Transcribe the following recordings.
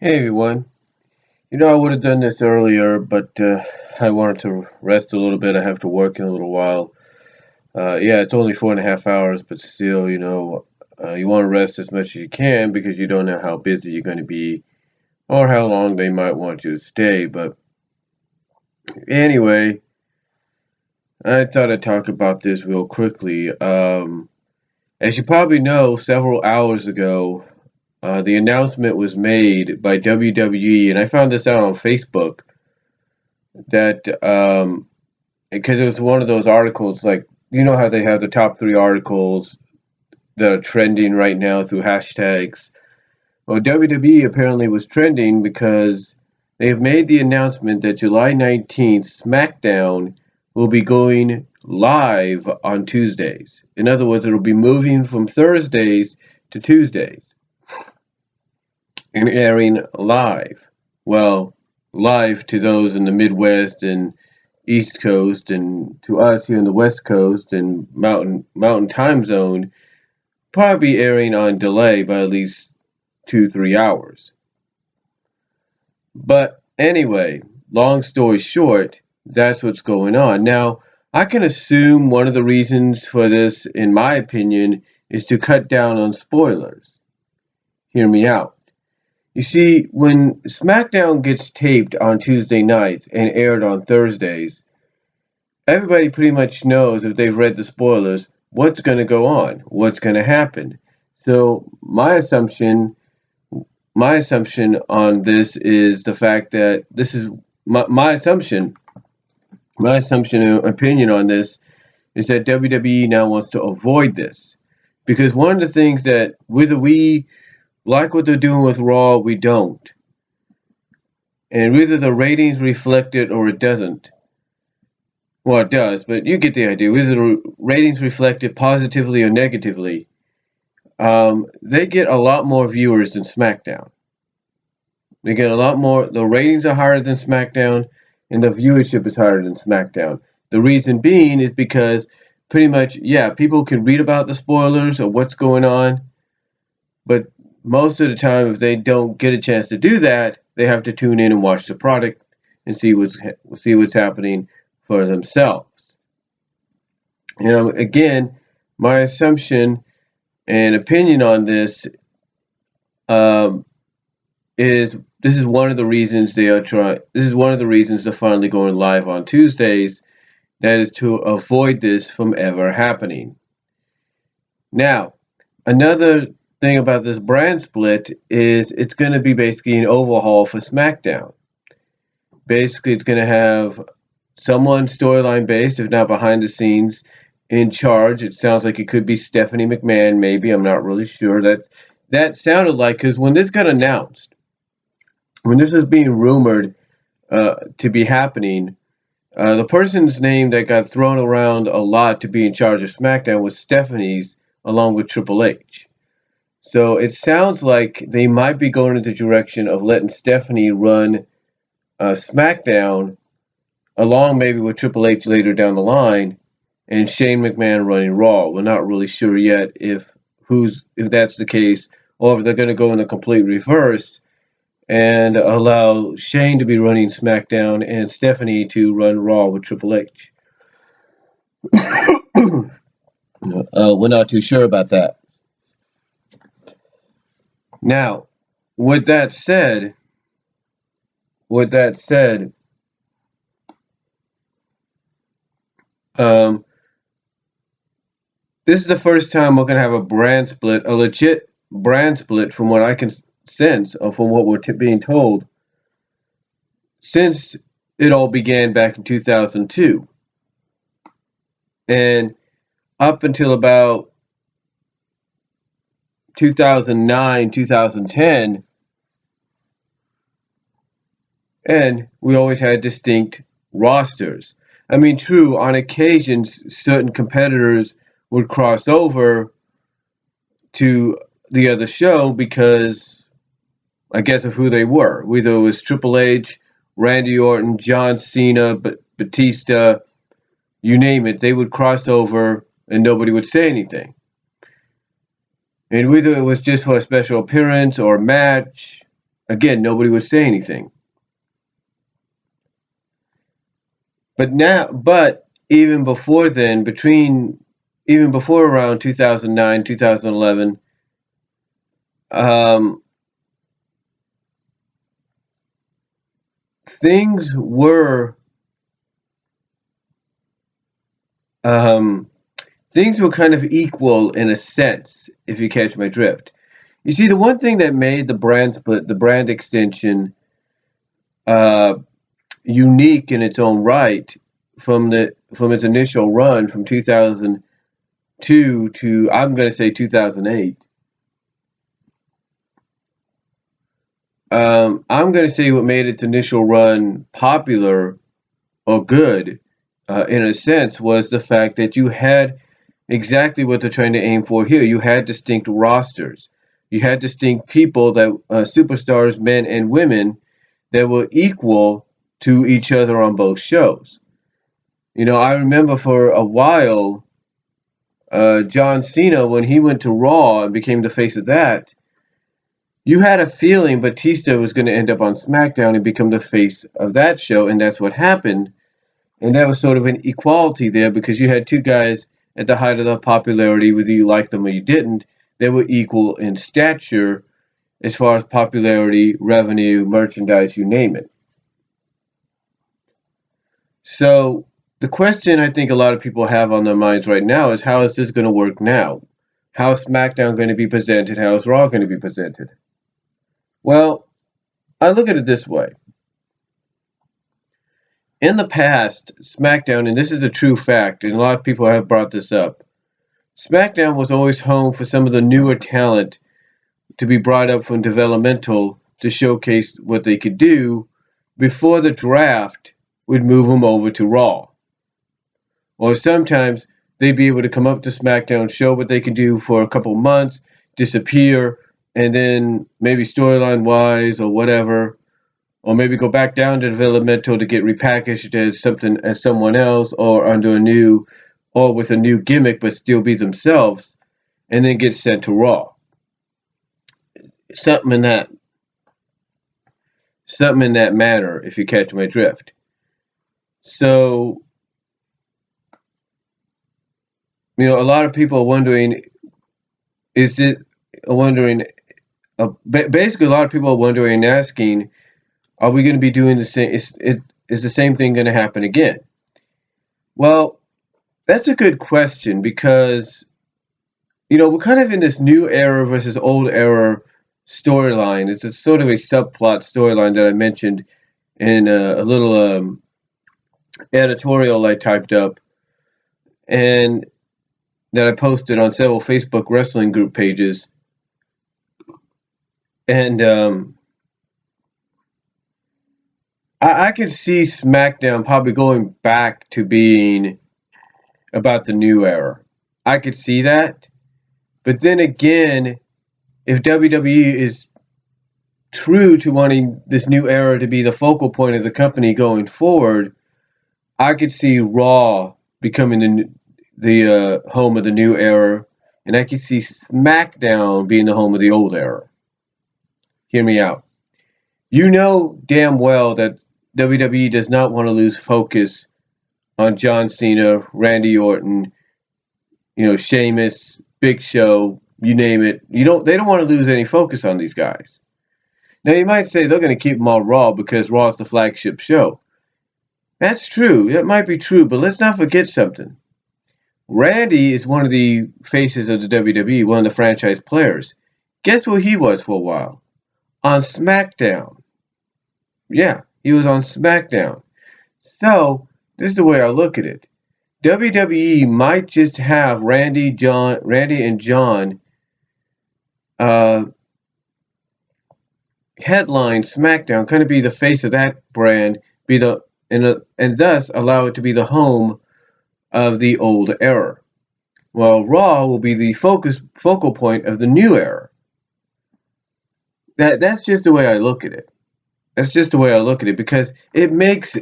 Hey everyone. I would have done this earlier, but I wanted to rest a little bit. I have to work in a little while. Yeah, it's only 4.5 hours, but still, you want to rest as much as you can because you don't know how busy you're going to be or how long they might want you to stay. But anyway, I thought I'd talk about this real quickly. As you probably know, several hours ago, the announcement was made by WWE, and I found this out on Facebook that because it was one of those articles like how they have the top three articles that are trending right now through hashtags. Well, WWE apparently was trending because they have made the announcement that July 19th SmackDown will be going live on Tuesdays. In other words, it'll be moving from Thursdays to Tuesdays and airing live. Well, live to those in the Midwest and East Coast, and to us here in the West Coast and Mountain Time Zone, probably airing on delay by at least 2-3 hours. But anyway, long story short, that's what's going on. Now, I can assume one of the reasons for this, in my opinion, is to cut down on spoilers. Hear me out. You see, when SmackDown gets taped on Tuesday nights and aired on Thursdays, everybody pretty much knows if they've read the spoilers what's going to go on, what's going to happen. So my assumption on this is the fact that this is my assumption. My assumption and opinion on this is that WWE now wants to avoid this because one of the things that whether we like what they're doing with Raw, we don't, and whether the ratings reflect it or it doesn't. Well, it does, but you get the idea. Whether the ratings reflect it positively or negatively, they get a lot more viewers than SmackDown. They get a lot more. The ratings are higher than SmackDown, and the viewership is higher than SmackDown. The reason being is because pretty much, yeah, people can read about the spoilers or what's going on, but most of the time, if they don't get a chance to do that, they have to tune in and watch the product and see what's happening for themselves. Again, my assumption and opinion on this um, is this is one of the reasons they are trying. This is one of the reasons they're finally going live on Tuesdays. That is to avoid this from ever happening. Now, another thing about this brand split is it's going to be basically an overhaul for SmackDown. Basically, it's going to have someone storyline based, if not behind the scenes, in charge. It sounds like it could be Stephanie McMahon, maybe. I'm not really sure. That sounded like because when this got announced, when this was being rumored to be happening, the person's name that got thrown around a lot to be in charge of SmackDown was Stephanie's, along with Triple H. So it sounds like they might be going in the direction of letting Stephanie run SmackDown, along maybe with Triple H later down the line, and Shane McMahon running Raw. We're not really sure yet if that's the case, or if they're going to go in the complete reverse and allow Shane to be running SmackDown and Stephanie to run Raw with Triple H. We're not too sure about that. Now, with that said, with that said, um, this is the first time we're going to have a brand split, a legit brand split, from what I can sense, or from what we're being told, since it all began back in 2002. And up until about 2009, 2010, and we always had distinct rosters. I mean, true, on occasions, certain competitors would cross over to the other show because I guess of who they were. Whether it was Triple H, Randy Orton, John Cena, Batista, you name it, they would cross over and nobody would say anything. And whether it was just for a special appearance or a match, again, nobody would say anything. But even before then, even before around 2009, 2011, um, things were um, things were kind of equal in a sense, if you catch my drift. You see, the one thing that made the brand split, the brand extension, uh, unique in its own right from its initial run from 2002 to, I'm going to say, 2008. I'm going to say what made its initial run popular or good, in a sense, was the fact that you had exactly what they're trying to aim for here. You had distinct rosters. You had distinct people that superstars, men and women, that were equal to each other on both shows. I remember for a while, John Cena, when he went to Raw and became the face of that, you had a feeling Batista was going to end up on SmackDown and become the face of that show, and that's what happened. And that was sort of an equality there because you had two guys at the height of their popularity, whether you liked them or you didn't. They were equal in stature as far as popularity, revenue, merchandise, you name it. So the question I think a lot of people have on their minds right now is, how is this going to work now? How is SmackDown going to be presented? How is Raw going to be presented? Well, I look at it this way. In the past, SmackDown, and this is a true fact, and a lot of people have brought this up, SmackDown was always home for some of the newer talent to be brought up from developmental to showcase what they could do before the draft would move them over to Raw. Or sometimes they'd be able to come up to SmackDown, show what they can do for a couple months, disappear, and then maybe storyline wise or whatever, or maybe go back down to developmental to get repackaged as someone else, or under a new, or with a new gimmick, but still be themselves, and then get sent to Raw. Something in that, something in that manner, if you catch my drift. So, a lot of people are wondering, is it wondering? Basically, a lot of people are wondering and asking, are we going to be doing the same? Is the same thing going to happen again? Well, that's a good question because, we're kind of in this new era versus old era storyline. It's a sort of a subplot storyline that I mentioned in a little editorial I typed up and that I posted on several Facebook wrestling group pages. And I could see SmackDown probably going back to being about the new era. I could see that. But then again, if WWE is true to wanting this new era to be the focal point of the company going forward, I could see Raw becoming the home of the new era, and I could see SmackDown being the home of the old era. Hear me out. You know damn well that WWE does not want to lose focus on John Cena, Randy Orton, Sheamus, Big Show, you name it. They don't want to lose any focus on these guys. Now you might say they're going to keep them on Raw because Raw is the flagship show. That's true. That might be true, but let's not forget something. Randy is one of the faces of the WWE, one of the franchise players. Guess where he was for a while? On SmackDown. Yeah, he was on SmackDown. So, this is the way I look at it. WWE might just have Randy and John headline SmackDown, kind of be the face of that brand, and thus allow it to be the home of the old era. While Raw will be the focal point of the new era. That's just the way I look at it. That's just the way I look at it because it makes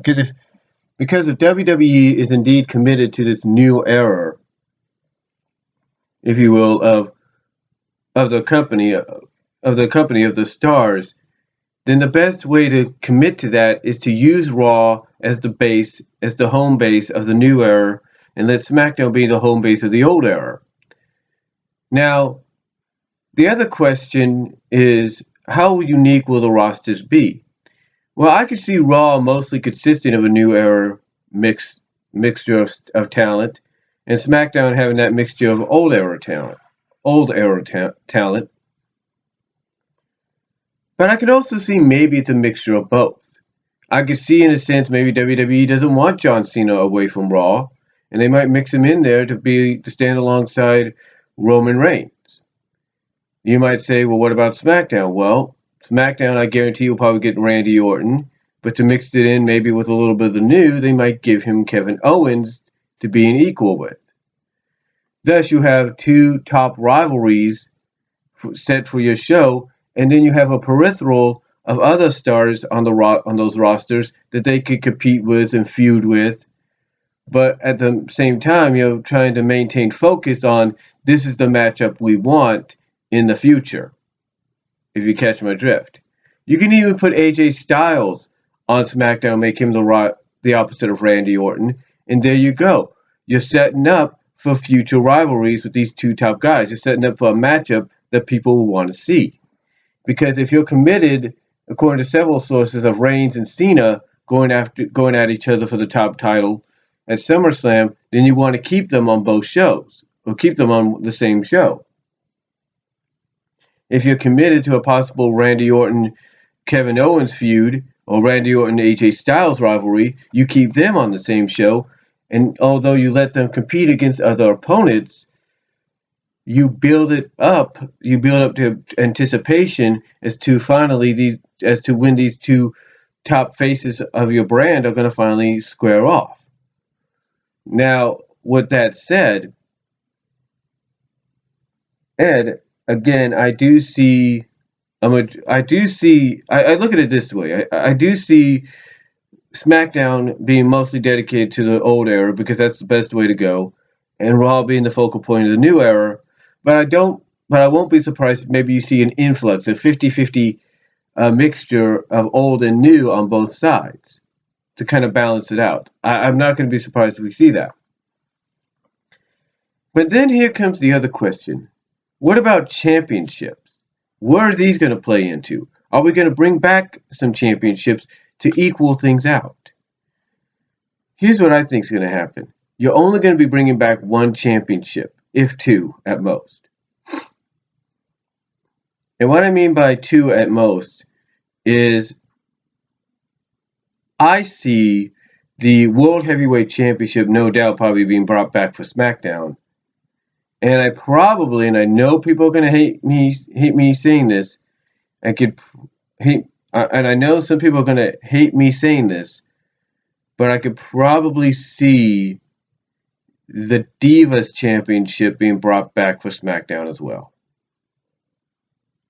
because if WWE is indeed committed to this new era, if you will, of the company, company of the stars, then the best way to commit to that is to use Raw as the base, as the home base of the new era, and let SmackDown be the home base of the old era. Now, the other question is, how unique will the rosters be? Well, I could see Raw mostly consisting of a new era mixture of talent, and SmackDown having that mixture of old era talent. But I could also see maybe it's a mixture of both. I could see, in a sense, maybe WWE doesn't want John Cena away from Raw, and they might mix him in there to stand alongside Roman Reigns. You might say, well, what about SmackDown? Well, SmackDown, I guarantee, will probably get Randy Orton, but to mix it in maybe with a little bit of the new, they might give him Kevin Owens to be an equal with. Thus, you have two top rivalries set for your show, and then you have a peripheral of other stars on those rosters that they could compete with and feud with. But at the same time, you're trying to maintain focus on this is the matchup we want in the future, if you catch my drift. You can even put AJ Styles on SmackDown, make him the opposite of Randy Orton, and there you go. You're setting up for future rivalries with these two top guys. You're setting up for a matchup that people will want to see. Because if you're committed, according to several sources, of Reigns and Cena going at each other for the top title at SummerSlam, then you want to keep them on both shows, or keep them on the same show. If you're committed to a possible Randy Orton Kevin Owens feud or Randy Orton AJ Styles rivalry, you keep them on the same show, and although you let them compete against other opponents, you build up to anticipation as to when these two top faces of your brand are going to finally square off. Now, with that said, Ed, again, I look at it this way. I do see SmackDown being mostly dedicated to the old era because that's the best way to go, and Raw being the focal point of the new era. But I won't be surprised if maybe you see an influx, a 50-50 mixture of old and new on both sides to kind of balance it out. I'm not going to be surprised if we see that. But then here comes the other question. What about championships? Where are these going to play into? Are we going to bring back some championships to equal things out? Here's what I think is going to happen. You're only going to be bringing back one championship, if two at most. And what I mean by two at most is I see the World Heavyweight Championship no doubt probably being brought back for SmackDown. And I know people are going to hate me saying this. And I know some people are going to hate me saying this, but I could probably see the Divas Championship being brought back for SmackDown as well.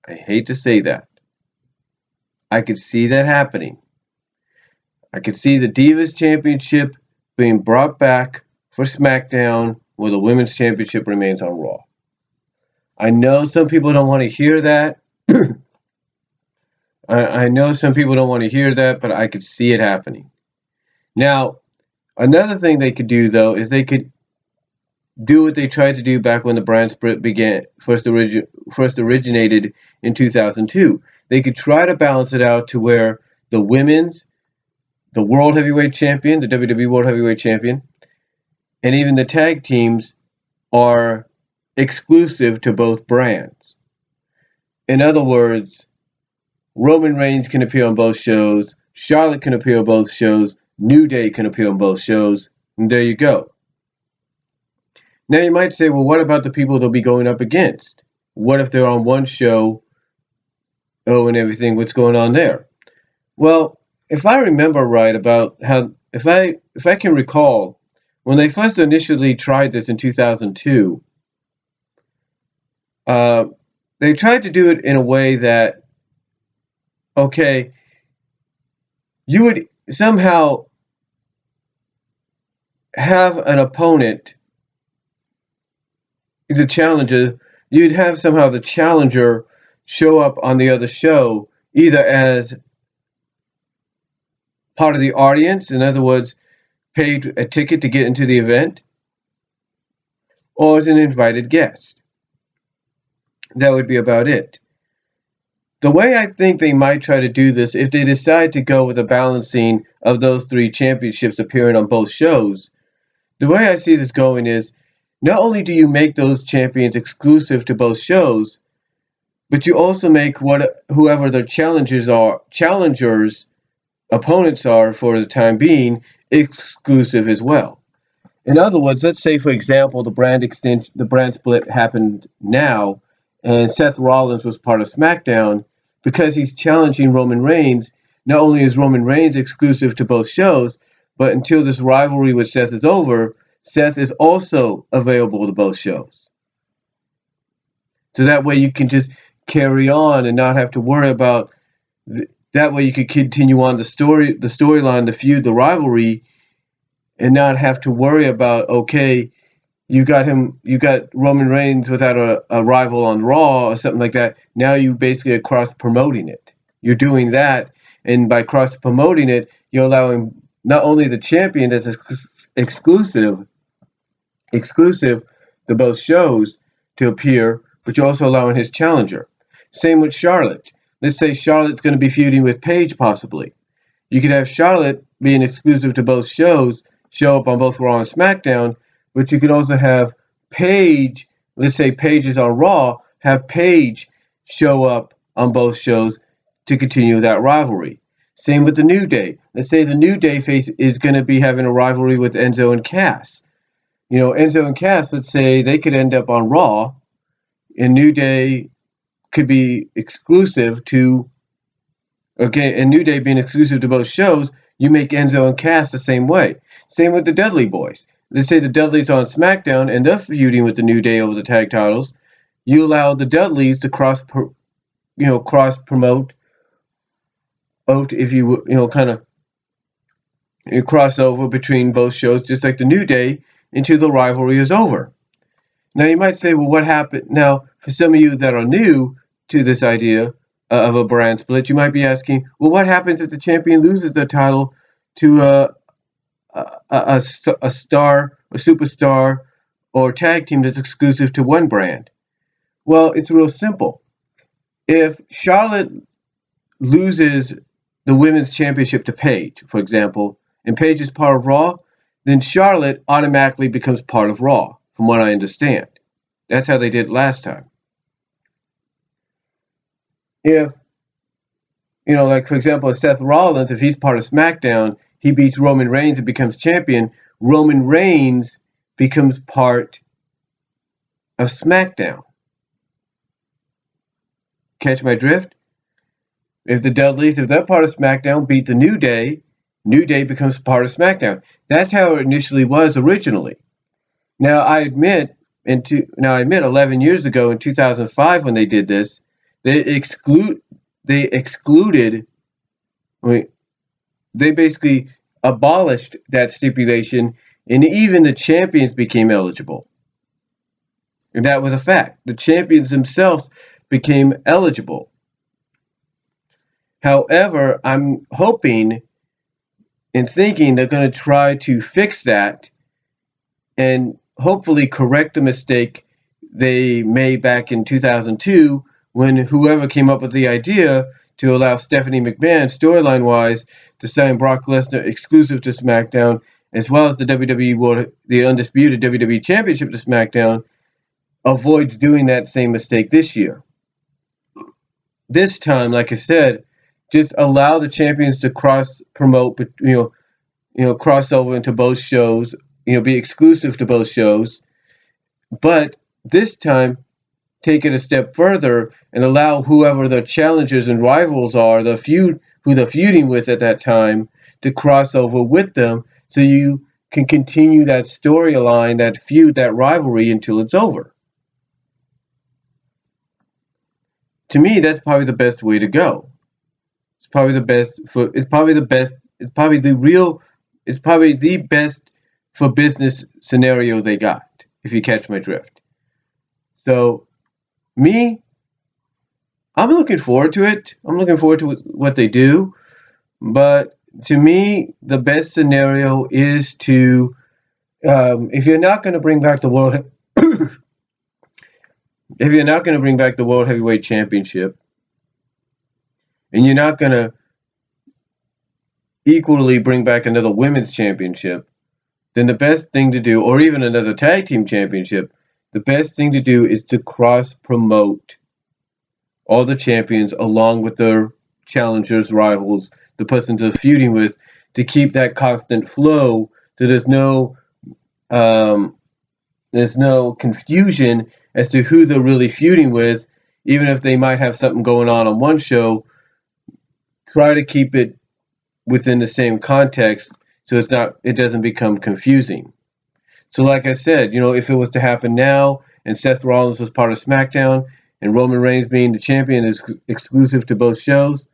I hate to say that. I could see that happening. I could see the Divas Championship being brought back for SmackDown where the Women's Championship remains on Raw. I know some people don't want to hear that. I know some people don't want to hear that, but I could see it happening. Now, another thing they could do, though, is they could do what they tried to do back when the brand split first originated in 2002. They could try to balance it out to where the World Heavyweight Champion, the WWE World Heavyweight Champion, and even the tag teams are exclusive to both brands. In other words, Roman Reigns can appear on both shows, Charlotte can appear on both shows, New Day can appear on both shows, and there you go. Now you might say, well, what about the people they'll be going up against? What if they're on one show, and everything, what's going on there? Well, if I remember right about if I can recall, when they first initially tried this in 2002, they tried to do it in a way that, okay, you would somehow have an opponent, the challenger, you'd have somehow the challenger show up on the other show either as part of the audience, in other words, paid a ticket to get into the event, or as an invited guest. That would be about it. The way I think they might try to do this, if they decide to go with a balancing of those three championships appearing on both shows, the way I see this going is not only do you make those champions exclusive to both shows, but you also make whoever their challengers opponents are for the time being exclusive as well. In other words, let's say for example the brand split happened now, and Seth Rollins was part of SmackDown. Because he's challenging Roman Reigns, not only is Roman Reigns exclusive to both shows, but until this rivalry with Seth is over, Seth is also available to both shows. So that way you can just carry on and not have to worry about. That way you could continue on the storyline, the feud, the rivalry, and not have to worry about, okay, you got Roman Reigns without a rival on Raw or something like that. Now you basically are cross promoting it. You're doing that, and by cross promoting it, you're allowing not only the champion that's exclusive to both shows to appear, but you're also allowing his challenger. Same with Charlotte. Let's say Charlotte's going to be feuding with Paige possibly. You could have Charlotte being exclusive to both shows, show up on both Raw and SmackDown, but you could also have Paige, let's say Paige is on Raw, have Paige show up on both shows to continue that rivalry. Same with the New Day. Let's say the New Day is going to be having a rivalry with Enzo and Cass. Enzo and Cass, let's say they could end up on Raw, and New Day could be exclusive to, okay, and New Day being exclusive to both shows, you make Enzo and Cass the same way. Same with the Dudley Boys. Let's say the Dudleys on SmackDown and they're feuding with the New Day over the tag titles. You allow the Dudleys to cross promote, if you kind of crossover between both shows, just like the New Day, until the rivalry is over. Now you might say, well, what happened? Now, for some of you that are new to this idea of a brand split, you might be asking, well, what happens if the champion loses the title to a star, a superstar, or tag team that's exclusive to one brand? Well, it's real simple. If Charlotte loses the women's championship to Paige, for example, and Paige is part of Raw, then Charlotte automatically becomes part of Raw, from what I understand. That's how they did it last time. If, like for example, Seth Rollins, if he's part of SmackDown, he beats Roman Reigns and becomes champion, Roman Reigns becomes part of SmackDown. Catch my drift? If the Dudleys, if they're part of SmackDown, beat the New Day becomes part of SmackDown. That's how it initially was originally. Now I admit 11 years ago in 2005 when they did this, they basically abolished that stipulation, and even the champions became eligible. And that was a fact. The champions themselves became eligible. However, I'm hoping and thinking they're going to try to fix that and hopefully correct the mistake they made back in 2002 when whoever came up with the idea to allow Stephanie McMahon, storyline-wise, to sign Brock Lesnar exclusive to SmackDown, as well as the the undisputed WWE Championship to SmackDown, avoids doing that same mistake this year. This time, like I said, just allow the champions to cross over into both shows, be exclusive to both shows, but this time take it a step further and allow whoever the challengers and rivals are, who they're feuding with at that time, to cross over with them, so you can continue that storyline, that feud, that rivalry until it's over. To me, that's probably the best way to go. It's probably the best for business scenario they got, if you catch my drift. So, me, I'm looking forward to it. I'm looking forward to what they do. But to me, the best scenario is to, if you're not going to bring back the world, if you're not going to bring back the World Heavyweight Championship, and you're not going to equally bring back another Women's Championship, then the best thing to do, or even another Tag Team Championship, the best thing to do is to cross promote all the champions along with their challengers, rivals, the persons they're feuding with, to keep that constant flow so um, there's no confusion as to who they're really feuding with. Even if they might have something going on one show, try to keep it within the same context so it doesn't become confusing. So like I said, if it was to happen now and Seth Rollins was part of SmackDown and Roman Reigns being the champion is exclusive to both shows,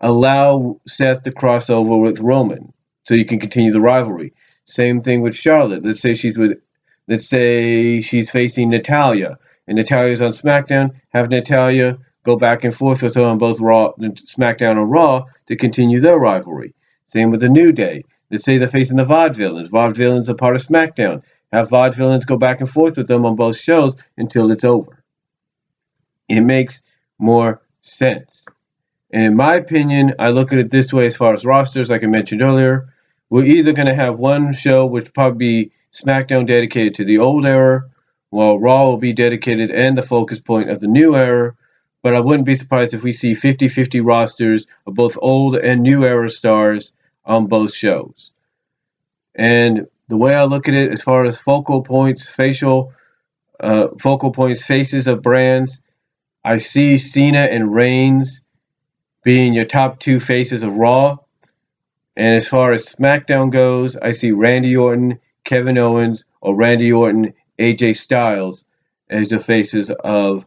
allow Seth to cross over with Roman so you can continue the rivalry. Same thing with Charlotte. Let's say she's facing Natalya and Natalya's on SmackDown, have Natalya go back and forth with her on both Raw, SmackDown and Raw to continue their rivalry. Same with the New Day. Let's say they're facing the Vaudevillains. Vaudevillains are part of SmackDown. Have Vaudevillains go back and forth with them on both shows until it's over. It makes more sense. And in my opinion, I look at it this way as far as rosters, like I mentioned earlier. We're either going to have one show, which probably be SmackDown dedicated to the old era, while Raw will be dedicated and the focus point of the new era. But I wouldn't be surprised if we see 50-50 rosters of both old and new era stars on both shows. And the way I look at it, as far as focal points, faces of brands, I see Cena and Reigns being your top two faces of Raw. And as far as SmackDown goes, I see Randy Orton, Kevin Owens, or Randy Orton, AJ Styles as the faces of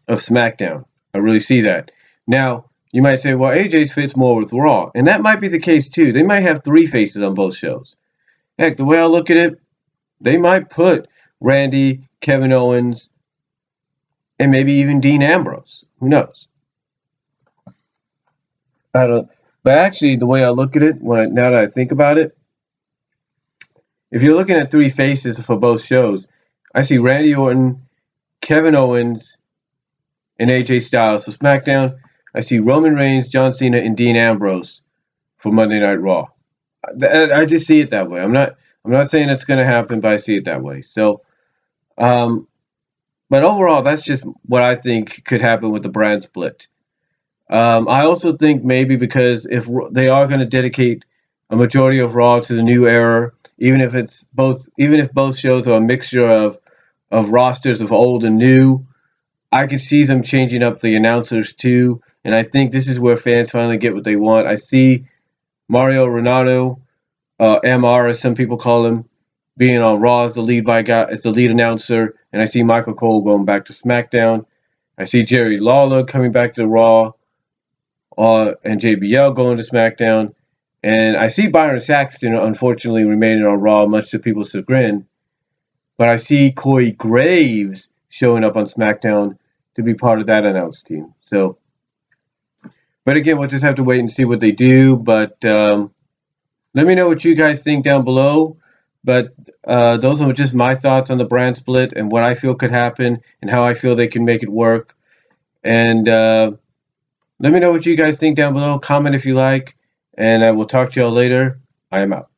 SmackDown. I really see that. Now, you might say, well, AJ's fits more with Raw. And that might be the case too. They might have three faces on both shows. Heck, the way I look at it, they might put Randy, Kevin Owens, and maybe even Dean Ambrose. Who knows? I don't. But actually, the way I look at it, now that I think about it, if you're looking at three faces for both shows, I see Randy Orton, Kevin Owens, and AJ Styles for SmackDown. I see Roman Reigns, John Cena, and Dean Ambrose for Monday Night Raw. I just see it that way. I'm not saying it's going to happen, but I see it that way. So, but overall, that's just what I think could happen with the brand split. I also think maybe because if they are going to dedicate a majority of Raw to the new era, even if both shows are a mixture of rosters of old and new, I could see them changing up the announcers too. And I think this is where fans finally get what they want. I see Mario Renato, MR as some people call him, being on Raw as the lead announcer, and I see Michael Cole going back to SmackDown. I see Jerry Lawler coming back to Raw, and JBL going to SmackDown, and I see Byron Saxton unfortunately remaining on Raw, much to people's chagrin. But I see Corey Graves showing up on SmackDown to be part of that announced team. So, but again, we'll just have to wait and see what they do. But let me know what you guys think down below. But those are just my thoughts on the brand split and what I feel could happen and how I feel they can make it work. And let me know what you guys think down below. Comment if you like. And I will talk to y'all later. I am out.